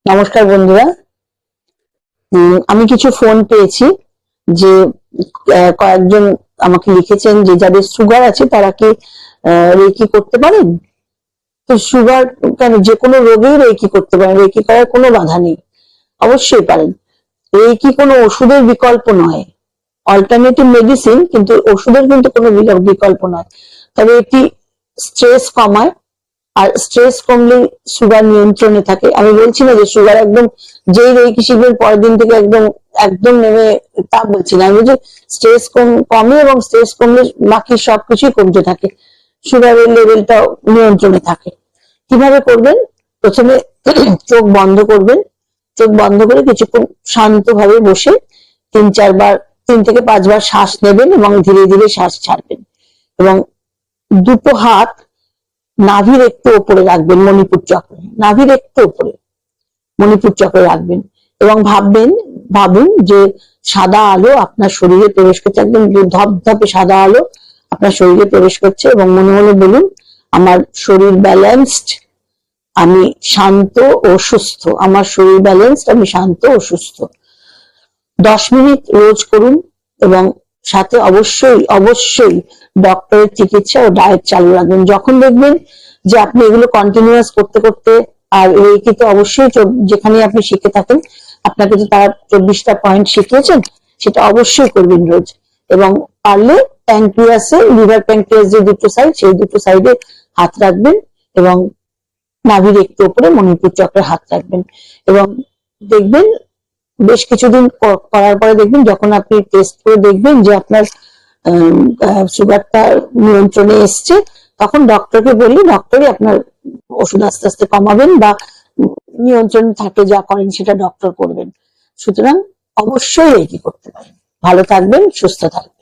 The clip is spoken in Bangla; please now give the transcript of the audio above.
নমস্কার বন্ধুরা। আমি কিছু ফোন পেয়েছি যে কয়েকজন আমাকে লিখেছেন যে যাদের সুগার আছে তারা কি রেকি করতে পারেন। তো সুগার কেন, যে কোনো রোগেই রেকি করতে পারেন, রেকি করার কোনো বাধা নেই, অবশ্যই পারেন। রেকি কোনো ওষুধের বিকল্প নয়, অল্টারনেটিভ মেডিসিন, কিন্তু ওষুধের কিন্তু কোনো বিকল্প নয়। তবে এটি স্ট্রেস কমায়, আর স্ট্রেস কমলে সুগার নিয়ন্ত্রণে থাকে। আমি বলছি না যে সুগার একদম যেই রেকি শিখবেন পরের দিন থেকে একদম একদম নেমে, তা বলছি না। আমি বলছি স্ট্রেস কমে, এবং স্ট্রেস কমলে বাকি সবকিছুই কমতে থাকে, সুগারের লেভেলটা নিয়ন্ত্রণে থাকে। কিভাবে করবেন? প্রথমে চোখ বন্ধ করবেন, চোখ বন্ধ করে কিছুক্ষণ শান্তভাবে বসে 3 থেকে 5 বার শ্বাস নেবেন এবং ধীরে ধীরে শ্বাস ছাড়বেন, এবং দুটো হাত নাভির একটু উপরে রাখবেন, মণিপুর চক্রে, নাভির একটু উপরে মণিপুর চক্রে রাখবেন, এবং ভাবুন যে সাদা আলো আপনার শরীরে প্রবেশ করছে, একদম ধপধপে সাদা আলো আপনার শরীরে প্রবেশ করছে, এবং মনে মনে বলুন, আমার শরীর ব্যালেন্সড, আমি শান্ত ও সুস্থ, আমার শরীর ব্যালেন্সড, আমি শান্ত ও সুস্থ। 10 মিনিট রোজ করুন, এবং সাথে অবশ্যই অবশ্যই ডক্টরের চিকিৎসা ও ডায়েট চালু রাখবেন। যখন দেখবেন যে আপনি এগুলো কন্টিনিউয়াস করতে করতে, আর রেকি তো অবশ্যই যেখানে আপনি শিখে থাকেন, আপনাকে তো তারা 24টা পয়েন্ট শিখিয়েছেন, সেটা অবশ্যই করবেন রোজ। এবং পারলে প্যানক্রিয়াসে, লিভার প্যানক্রিয়াস যে দুটো সাইড, সেই দুটো সাইডে হাত রাখবেন, এবং নাভির একটু উপরে মণিপুর চক্রে হাত রাখবেন, এবং দেখবেন বেশ কিছুদিন করার পরে দেখবেন, যখন আপনি টেস্ট করে দেখবেন যে আপনার সুগারটা নিয়ন্ত্রণে এসছে, তখন ডক্টরকে বললে ডক্টরই আপনার ওষুধ আস্তে আস্তে কমাবেন, বা নিয়ন্ত্রণ থাকে যা করেন সেটা ডক্টর করবেন। সুতরাং অবশ্যই এই কি করতে পারেন। ভালো থাকবেন, সুস্থ থাকবেন।